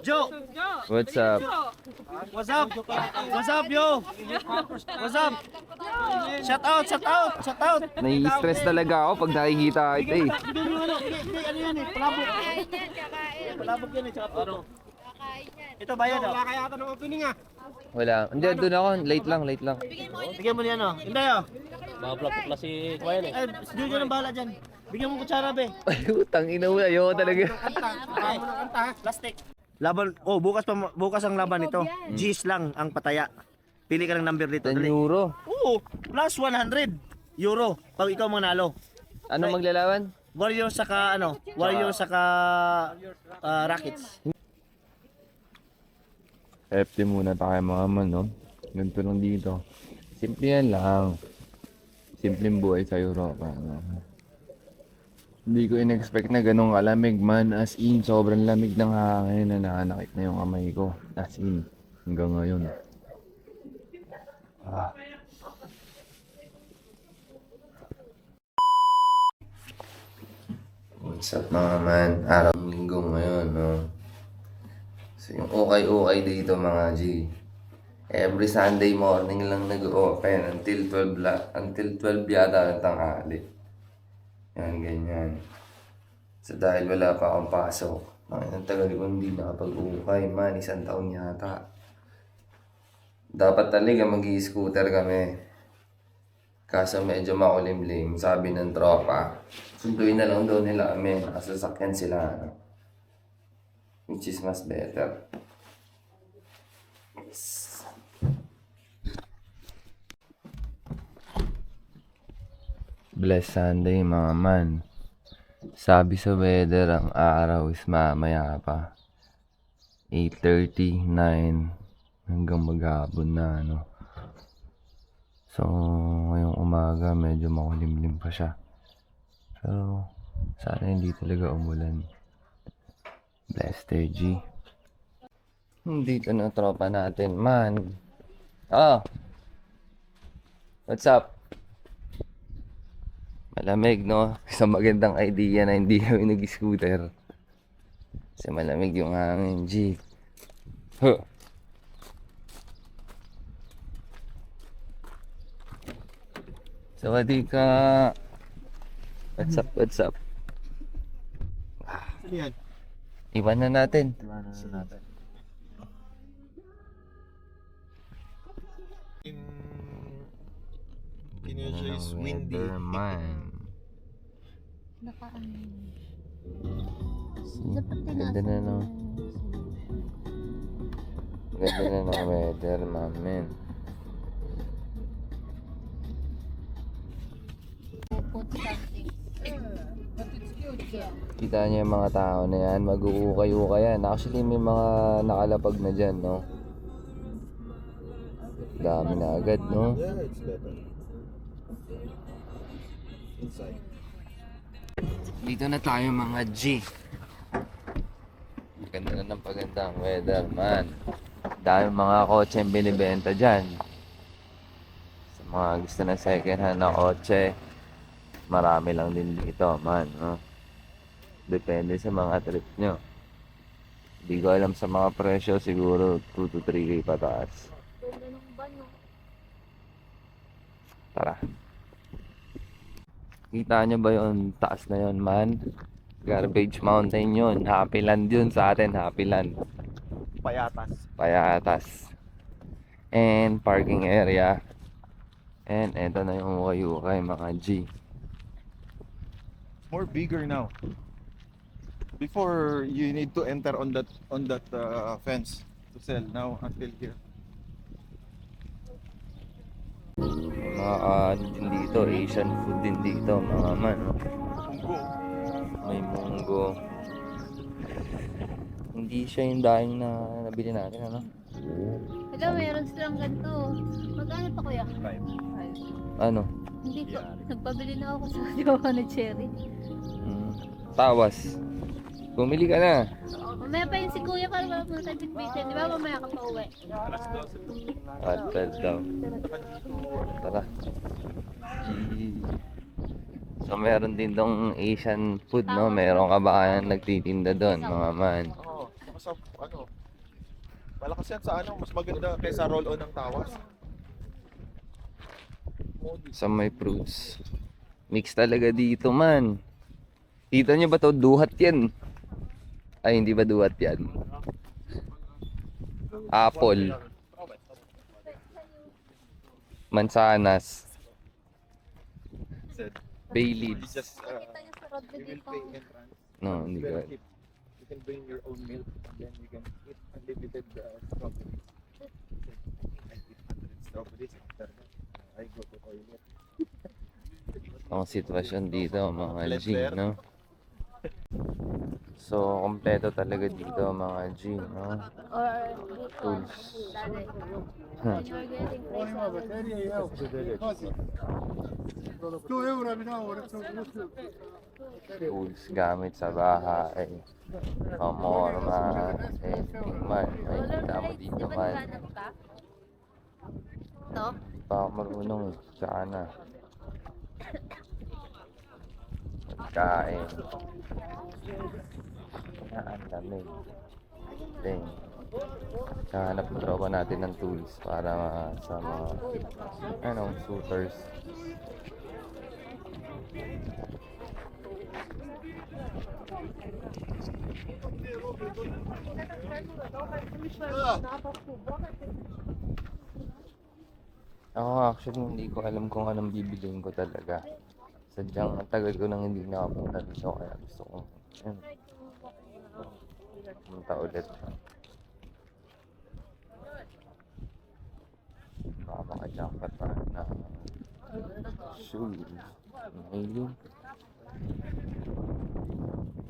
Joe! What's up? What's up? What's up, yo? What's up? Shout out, shout out, shout out! Nai-stress talaga ako pag nakikita kita eh. Hindi nyo ano, hindi, ano yan eh, palabok. Palabok yan eh, tsaka puro. Ito bayad oh. Wala kaya ata ng opening ah. Wala. Hindi, doon ako. Late lang, late lang. Bigyan mo niyan oh. Hindi oh. Mga plapot si Kuya eh. Eh, si Jojo nang bahala dyan. Bigyan mo kutsara be. Ay, utang ina mo. Ayoko talaga. Ay, plastic. Laban, oh bukas ang laban nito. G's lang ang pataya. Pili ka ng number dito. 10 Dali. euro. Oo, plus 100 euro pag ikaw manalo. Ano maglalaban? Warrior saka ano, Warrior saka Rockets. FT muna tayo mga man, no? Ganito lang dito. Simple yan lang. Simpleng buhay sa Europa. No? Hindi ko in-expect na ganun kalamig man. As in, sobrang lamig ng hangin na nanakit na yung kamay ko. As in, hanggang ngayon. Ah. What's up mga man? Araw ng linggo ngayon, no? So yung okay dito mga G. Every Sunday morning lang nag-open until 12 yata ng tanghali. Yan, ganyan. So dahil wala pa akong pasok, ang tagal ko hindi nakapag-ukay man, 1 taon yata. Dapat talaga mag-i-scooter kami. Kaso medyo makulimlim, sabi ng tropa. Sunduin na lang daw nila kami, nakasasakyan sila. Which is mas better. Bless Sunday mga man. Sabi sa weather ang araw is mamaya pa. 8:30, 9 hanggang maghapon na ano. So ngayong umaga medyo makulimlim pa siya. So sana hindi talaga umulan. Bless G. Dito na tropa natin man. Oh. What's up? Malamig, no? Isang magandang idea na hindi kami nag-scooter. Kasi malamig yung hangin, G. Huh. Sawadee ka. What's up, what's up? Yan. Iwan na natin. Indonesia is windy. Man. Nakaano. Ganda na no. Ganda na ng weather, mamen. Kita niyo yung mga tao na yan, mag-uukay-ukay yan. Actually may mga nakalapag na dyan, no? Dami na agad, no? Yeah, it's better. Inside. Dito na tayo mga G. Ganda na ng pagandang weather, man. Dami mga kotse yung binibenta dyan. Sa mga gusto na second hand na kotse, marami lang din dito, man. No? Depende sa mga trip nyo. Hindi ko alam sa mga presyo, siguro 2 to 3K pataas. Tara. Kita nyo ba yung taas na yun, man? Garbage Mountain yun. Happy Land yun sa atin, Happy Land. Payatas. Payatas. And parking area. And eto na yung ukay-ukay mga G. More bigger now. Before you need to enter on that fence to sell. Now until here. Mga ano din dito, Asian food din dito mga man. Oh. Munggo. May munggo. Hindi siya yung daing na nabili natin, ano? Hello, meron silang ganito. Magkano pa kuya? 5. Ano? Hindi ko. Nagpabili na ako sa jowa na cherry. Tawas. Bumili ka na. Mamaya pa yun si kuya para wala tayo bitbitin. Di ba mamaya ka pa uwi? At 12 daw. Tara. So meron din tong Asian food, no? Meron ka ba kayang nagtitinda doon, mga man? mas ano, malakas yan sa ano, mas maganda kaysa roll-on ng tawas. Sa may fruits. Mix talaga dito man. Kita nyo ba to? Duhat yan. Ay, hindi ba duhat yan? Apple. Mansanas. Said, Bay it's leaves. just, Nakita niyo sa road you will dito. pay entrance. No, hindi ko. Very cheap. You can bring your own milk and then you can eat unlimited strawberries. I eat 100 strawberries after that. I go to toilet. Ang sitwasyon dito mga G, Blender. no? So, kompleto talaga dito mga G, no? Or dito. Tools. Dali. Huh. When you're getting price Tools gamit sa bahay. Pamorma. Eh, man. Ay, kita mo dito Di ba man. naghanap ka? Ito? Hindi pa ako marunong eh. Sana. Pagkain. Ang lamig. Ding. Hanap na tropa natin ng tools para sa mga shooters. Ako actually hindi ko alam kung anong bibiliin ko talaga. Sadyang ang tagal ko nang hindi nakapunta dito kaya gusto ko pumunta ulit. Baka maka-jackpot pa na shoes. Amazing.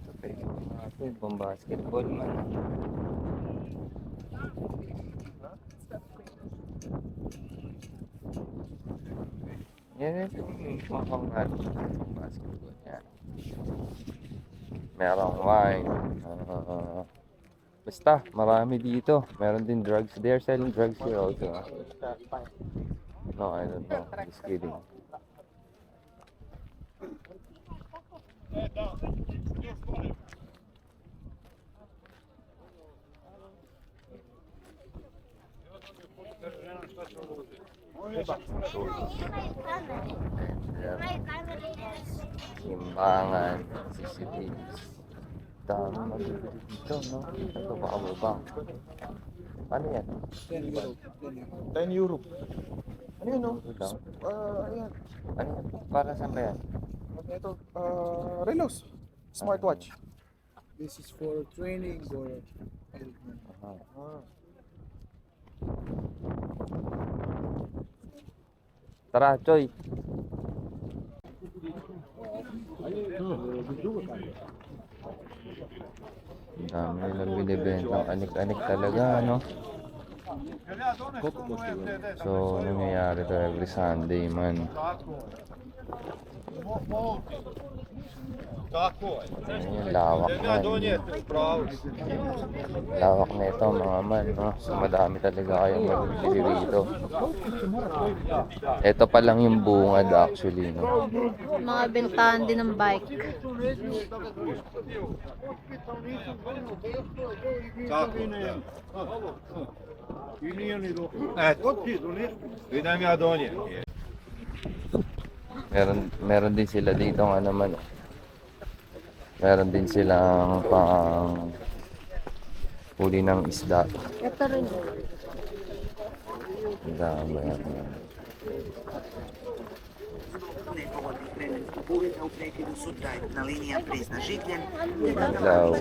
Ito pwede ko natin pang basketball man. Yan ito yung makang natin pang basketball yan. Merong wine. Basta, marami dito. Meron din drugs. They are selling drugs here also. No, I don't know. Just kidding. Simbangan, CCTVs. Dami mabibili dito, no? Ito baka baba. Ano yan? 10 euro. Ano yun, no? Ito lang. Ayan. Ano yan? Para saan ba yan? Ito, Relos. Smartwatch. This is for training or Aha. Tara, Choy. Ang dami nilang binibenta. Anik-anik talaga, no? So, nangyayari to every Sunday, man. Ayun, lawak man. Lawak na ito, mga man, no? So, madami talaga kayong mabibili rito. Ito pa lang yung bungad, actually, no? Mga bentahan din ng bike. Meron din sila dito ng ano man. Meron din silang pang huli ng isda. Ito rin. Ang dami yan. Na linija Prizna Žigljen, Ilaw.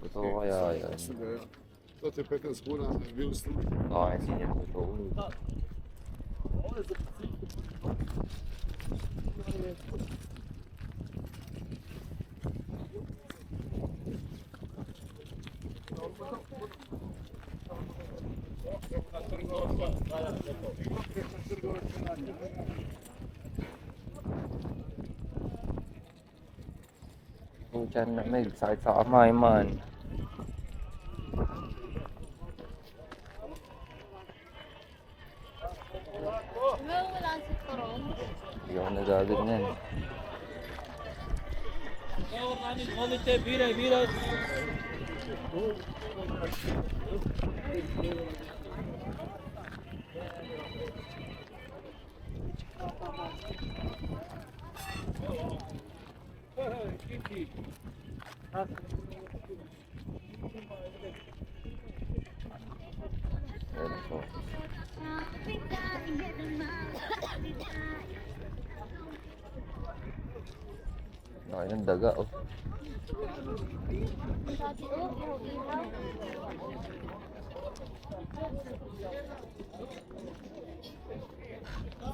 Totoo kaya yan. To je 15 kuna, bili ste. Okay, sige. Totoo. Yung tiyan na may sakit sa kamay man. Wala si Koron. Hindi ako nagaganyan. Ayan po. Laki ng daga oh. Dati, puro ilaw.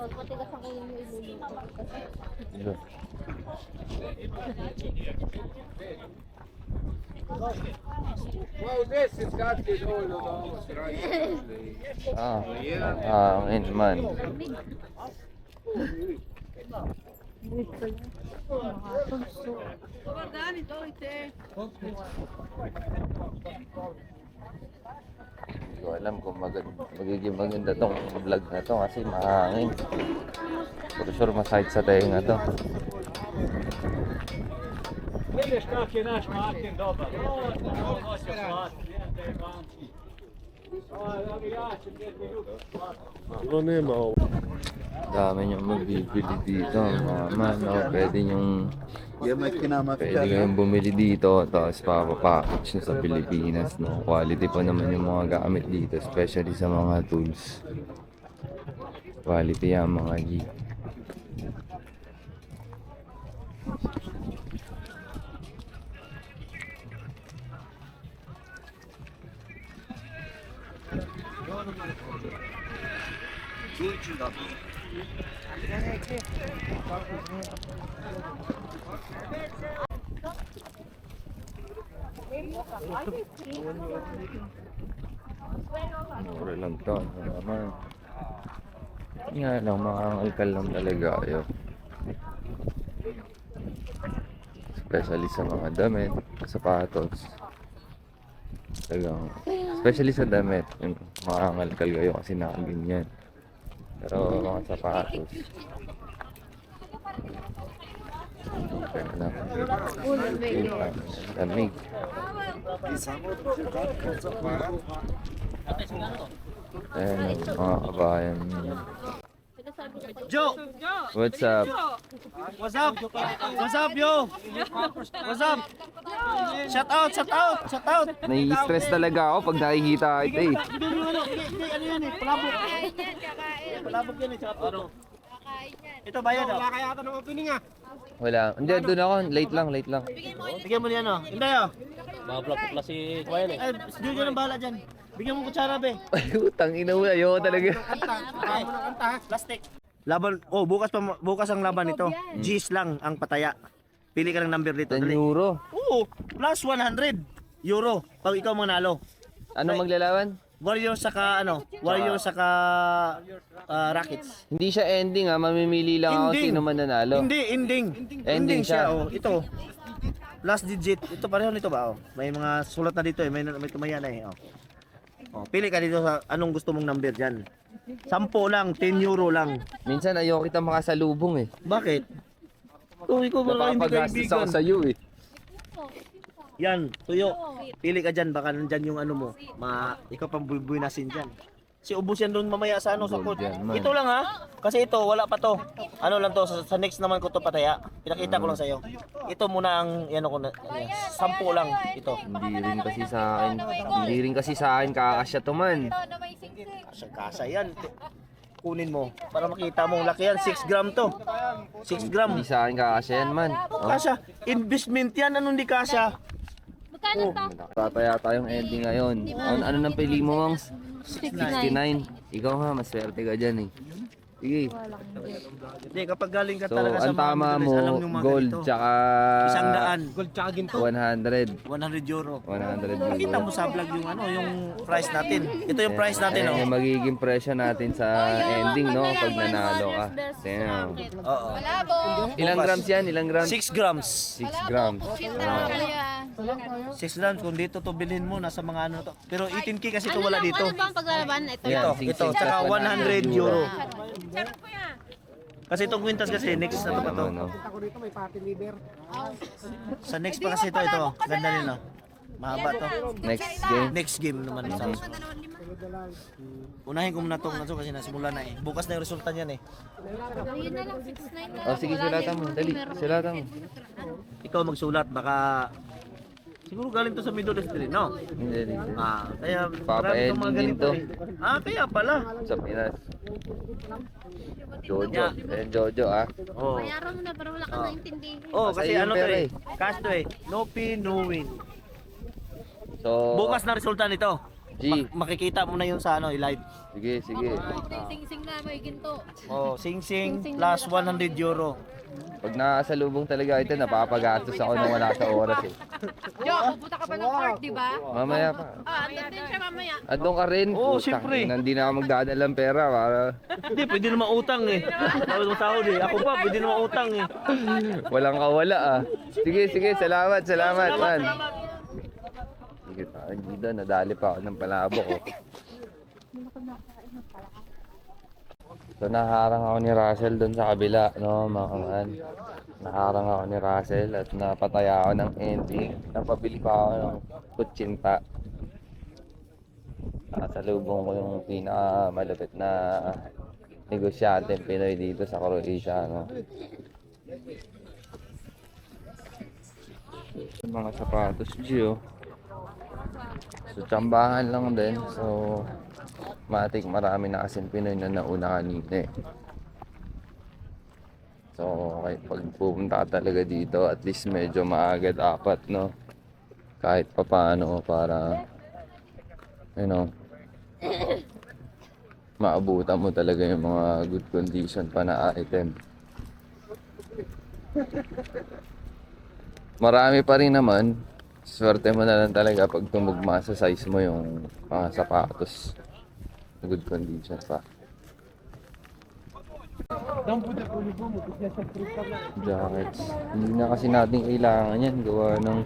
Pagpatigas ang kayo mo iluluto. Diba? Well, this has got to be all almost right. Ayun man. Hindi ko alam kung magiging maganda tong vlog na to kasi mahangin. For sure masakit sa tenga to. Dami niyong mabibili dito. Naman, no? Pwede kayong bumili dito tapos papapackage nyo sa Pilipinas. No? Quality pa naman yung mga gamit dito, especially sa mga tools. Quality yan mga G. Mura lang to. Ano naman. Nga lang, makangalkal lang talaga kayo. Especially sa mga damit, sapatos. Talagang, especially sa damit, yung makangalkal kayo kasi nakaganyan. Pero mga sapatos, okay na lang. Lamig. Ayan, mga kabayan. Joe! What's up? What's up? What's up, yo? What's up? Shout out, shout out, shout out! Nai-stress talaga ako pag nakikita kita eh. Hindi, ano yan eh, palabok. Kakain yan, kakain. Palabok yan eh, tsaka photo. Kakain yan. Ito bayad oh. Wala kaya ata ng opening ah. Wala. Hindi, doon ako. Late lang, late lang. Bigyan mo niyan oh. Hindi oh. Bablog ko pala si Kuya eh. Ay, studio ng bahala dyan. Bigyan mo kutsara be. Ay, utang ina mo. Ayoko talaga. Kaya mo ng kanta ha. Plastic. Laban, oh bukas ang laban nito. G's lang ang pataya. Pili ka ng number dito. 10 Dali. euro. Oo, plus 100 euro pag ikaw manalo. Ano maglalaban? Warrior saka Rockets. Hindi siya ending ha. Mamimili lang ako Ending. sino man nanalo. Hindi, ending. Ending siya. Oh. Ito. Last digit. Ito pareho nito ba? Oh. May mga sulat na dito eh. May tumaya na eh. Oh. Oh, pili ka dito sa anong gusto mong number diyan. 10 lang, 10 euro lang. Minsan ayoko kita makasalubong eh. Bakit? Kung ikaw wala hindi Napapag-gastos ako kaibigan. sa iyo eh. Yan, tuyo. Pili ka diyan baka nandiyan yung ano mo. Ikaw pang buy-buy-nasin diyan. Si ubos yan doon mamaya sa ano sa Gold court. yan, man. Ito lang ha. Kasi ito wala pa to. Ano lang to sa next naman ko to pataya. Pinakita ko lang sa iyo. Ito muna ang ano ko na 10 lang ito. Hindi rin kasi sa akin kakasya to man. Ito na may singsing. Kasa yan. Kunin mo para makita mo laki yan 6 gram to. 6 gram. Hindi sa akin kakasya yan man. Oh. Kasha, investment yan ano hindi kasha. Magkano to? Tataya tayong ending ngayon. Ano nang pili mo, Mangs? 69. 69. Ikaw nga, maswerte ka dyan eh. Sige. Walang gate. Hindi, kapag galing ka So, talaga sa ang mga tama Middle mo, East, alam yung mga gold ganito. tsaka 100. Gold tsaka ginto. 100. 100 euro. 100 Kita euro. mo sa vlog yung ano, yung price natin. Ito yung price natin, oh. Yung magiging presyo natin sa ending, no? Pag nanalo ka. Damn. Oo. Ilang grams yan? Ilang grams? 6 grams. 6 grams. 6 grams, kung dito to bilhin mo, nasa mga ano to. Pero 18K kasi to wala dito. Ano bang paglalaban? Ito Yan, Ito, 6 ito, tsaka 100 euro. Kasi itong kwintas kasi, next na to pa to. Ano, no? Sa next pa kasi ito. Ganda rin, no? Mahaba to. Next game. Next game naman sa unahin ko muna itong naso kasi nasimula na eh. Bukas na yung resulta niyan eh. Yun na lang, 6-9 na. Oh, sige, sulatan mo. Dali, sulatan mo. Ikaw magsulat, baka siguro galing to sa Middle East rin, no? Hindi, hindi. Kaya Papa marami itong mga Edwin ganito to. eh. Kaya pala. Sa Pinas. Jojo. Jojo, ah. Oh. Bayaran mo na para wala ka naintindihan. Oh, kasi Sa'yo yung ano to pera eh. eh. Cash to eh. No pin, no win. So, Bukas na resulta nito. G. Makikita mo na yun sa ano, live. Sige, sige. Sing-sing na, may ginto. Oh, sing-sing plus 100 euro. Pag nakasalubong talaga ito, napapagastos ako nung wala sa oras eh. Jo, pupunta ka pa ng court, di ba? Mamaya pa. Andun din siya mamaya. At doon ka rin. Oo, Putang syempre. ina, Hindi na ako magdadalang pera para Hindi, pwede naman utang eh. Tawag mo tawag eh. Ako pa, pwede naman utang eh. walang kawala ah. Sige, sige. Salamat, salamat man. Sige pa, dito nadali pa ako ng palabok oh. So naharang ako ni Russell doon sa kabila, no, mga man. Naharang ako ni Russell at napataya ako ng ending. Napabili pa ako ng kutsinta. Nakasalubong ko yung pinakamalapit na negosyante Pinoy dito sa Croatia, no. Mga sapatos, Gio. So, tsambahan lang din. So, matik marami na kasing Pinoy na nauna kanina eh. So, kahit pag pupunta ka talaga dito, at least medyo maaga dapat, no? Kahit pa paano para, you know, maabutan mo talaga yung mga good condition pa na item. Marami pa rin naman. Swerte mo na lang talaga pag tumugma sa size mo yung mga sapatos. Good condition pa. Jackets. Hindi na kasi natin kailangan yan. Gawa ng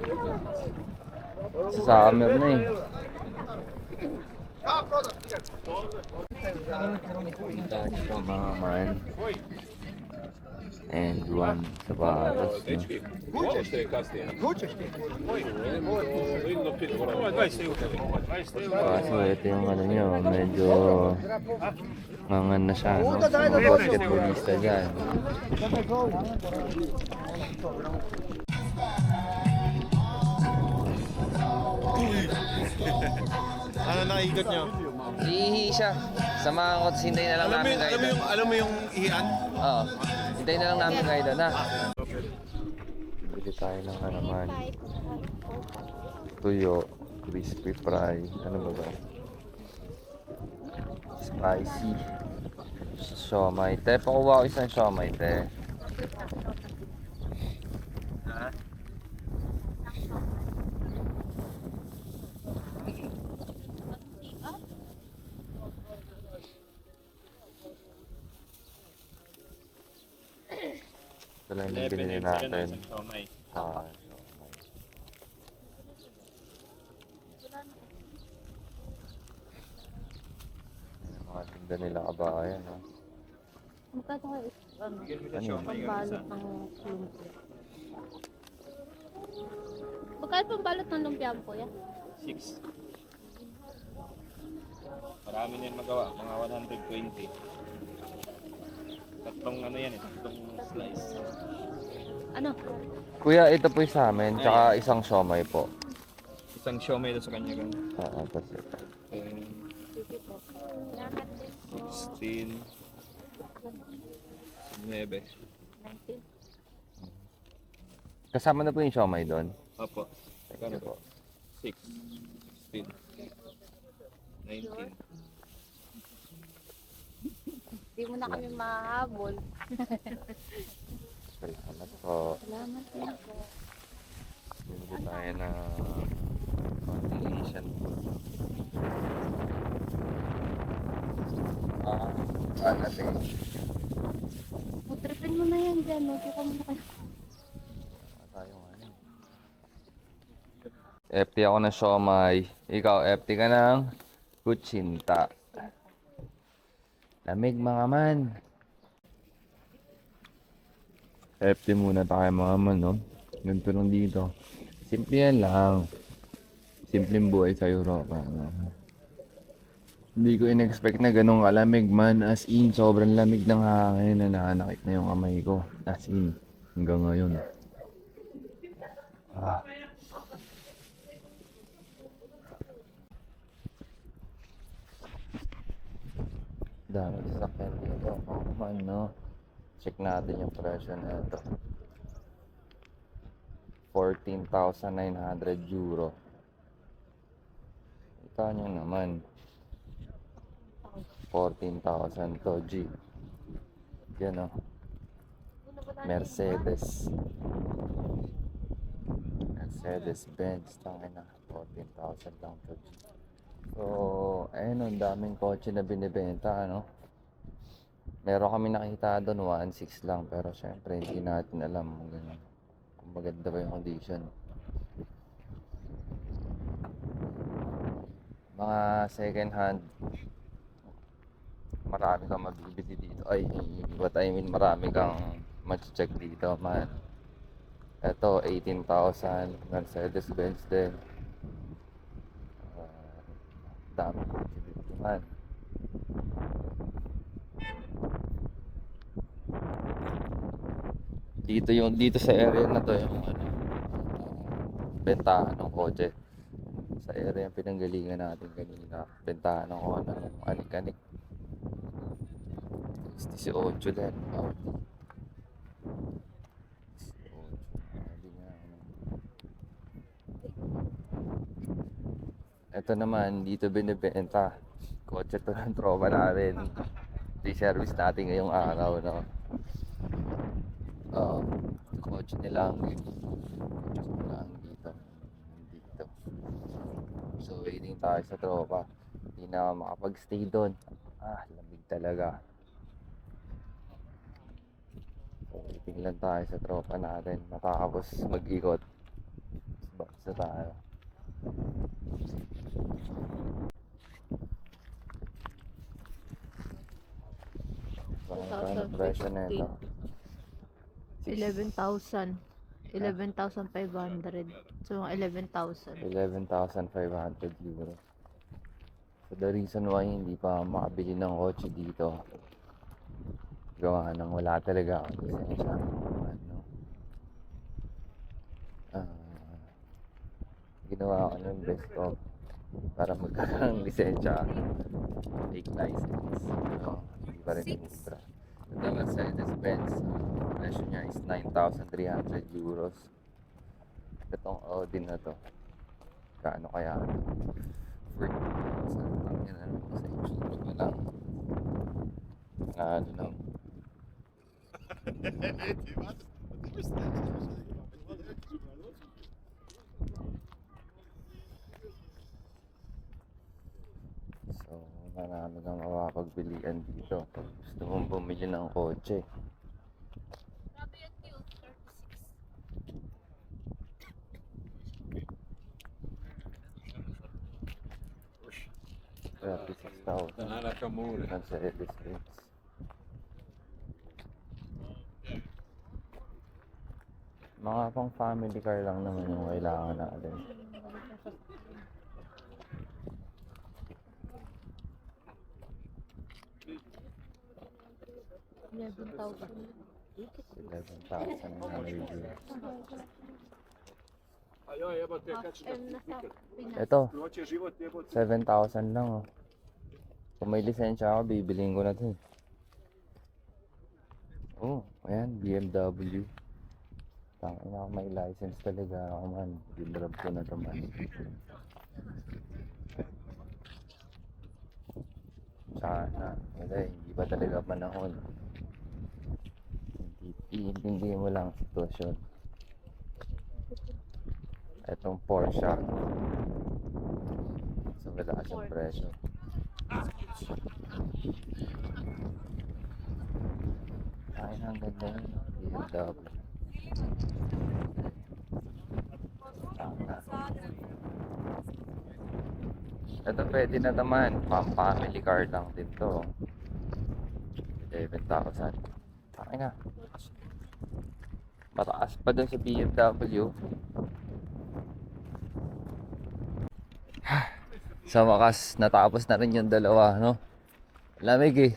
summer na eh. Dito mga man. And one sapatos. No? Kaso ito yung ano nyo, medyo mangan na siya, no? Mga basketballista dyan. Ano nakikot nyo? Iihi siya. Samahan ko, hintayin na lang namin kayo doon. Alam mo yung ihian? Oo. Hintayin na lang namin kayo doon, ha? Bili tayo ng ano man. Tuyo, crispy fry. Ano ba ba? Spicy. Siomay. Te, pakuha ko isang siomay, te. Ito lang yung binili natin. Ah, yung mga tinda nila kabayan, no? Magkano kayo? Ano yun? Pambalot ng lumpia. Magkano pambalot ng lumpia po yan? 6. Marami na yan magawa, mga 120. Tatlong ano yan eh, tatlong slice. Ano? Kuya, ito po yung sa amin, tsaka isang siomay po. Isang siomay doon sa kanya gan. Tapos ito. 16. 9. Kasama na po yung siomay doon. Opo. Kano po? 6. 16. 19. Hindi mo na kami mahabol. Salamat po. Salamat din po. Bili tayo na constellation. Natin. Putripin mo na yan dyan. Okay ka muna kayo. Tayong ano. FT ako ng siomay. Ikaw, FT ka ng kutsinta. Lamig mga man. FT muna tayo mga man, no? Ganito lang dito. Simple yan lang. Simpleng buhay sa Europa. No? Hindi ko in-expect na ganun kalamig man. As in, sobrang lamig ng hangin na nananakit na yung kamay ko. As in, hanggang ngayon. Ah. Dami sasakyan dito. Oh man, no? Check natin yung presyo na ito. 14,900 euro. Ika nyo naman. 14,000 to G. Yan o. Mercedes. Mercedes-Benz. Tangin na. 14,000 lang to G. So, ayun, ang daming kotse na binibenta, ano? Meron kami nakita doon, 1.6 lang. Pero syempre, hindi natin alam kung maganda ba yung condition. Mga second hand, marami kang mabibili dito. Ay, what I mean, marami kang mag-check dito, man. Ito, 18,000. Mercedes-Benz din. Dami ko dito, man. Dito sa area na to yung bentahan ng kotse. Sa area yung pinanggalingan natin kanina. Bentahan ng anik-anik. 18 din. Audi. 18. Audi nga. Ito naman, dito binibenta. Kotse to ng tropa natin. Di-service natin ngayong araw, no? Kotse nilang dito. So, waiting tayo sa tropa. Hindi na makapag-stay doon. Lamig talaga. So, waiting lang tayo sa tropa natin. Matapos mag-ikot. Basta tayo. Ano presyo na ito? 11,000. 11,500. So, mga 11,000. 11,500 euro. So the reason why hindi pa makabili ng kotse dito, gawa ng wala talaga ako lisensya. Ano? Ginawa ko ng best ko para magkaroon ng lisensya. Fake license. Hindi pa rin extra. Ito Mercedes-Benz. Presyo niya is 9,300 euros. Itong Audi na to. Kaano kaya ito? Worth saan yan, ano sa YouTube na lang. Ano lang. So, marami kang mapapagbilian dito pag gusto mong bumili ng kotse. $36,000 Mercedes-Benz. Mga pang family car lang naman yung kailangan natin. Ito, 7,000 lang oh. Kung may lisensya ako, bibiliin ko na ito eh. Oh, ayan, BMW. Tangin na ako, may license talaga ako man. Dinrab ko na ito man. Sana. Wala, hindi ba talaga panahon? Iintindi mo lang ang sitwasyon. Itong Porsche. So, mataas ang presyo. Ay, ang ganda yun. BMW. Tama. Ito pwede na naman. Pang-family car lang din to. 11,000. Ay na. Mataas pa dun sa BMW. Sa wakas, natapos na rin yung dalawa, no? Lamig eh.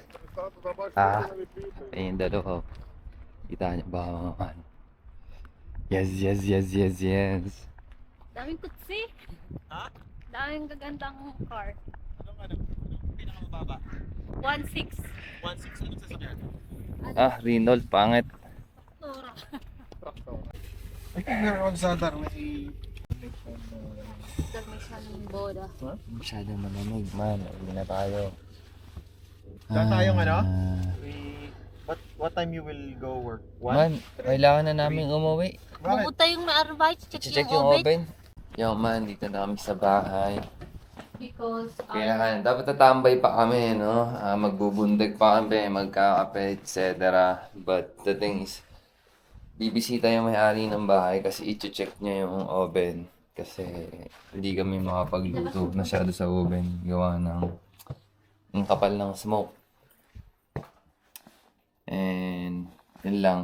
Ayun yung dalawa. Kita niyo ba mga man? Yes, yes, yes, yes, yes. Daming kutsi. Ha? Daming gagandang car. Anong pinakamababa? 1.6. 1.6, anong sasakyan? Ah, Renault, pangit. Tora. I think we're on Sadar. May Dalmatian Boda. Masyado malamig, man. Uwi na tayo. Saan tayong ano? Ah. What time you will go work? Man, kailangan na namin umuwi. Pumunta yung ma-arbite, Check yung oven. Yo man, dito na kami sa bahay. Because, Kailangan, dapat tatambay pa kami, no? Magbubundag pa kami, magkakape, etc. But the thing is, bibisita yung may-ari ng bahay kasi i-check niya yung oven. Kasi hindi kami makapagluto masyado sa oven. Gawa ng kapal ng smoke. And yun lang.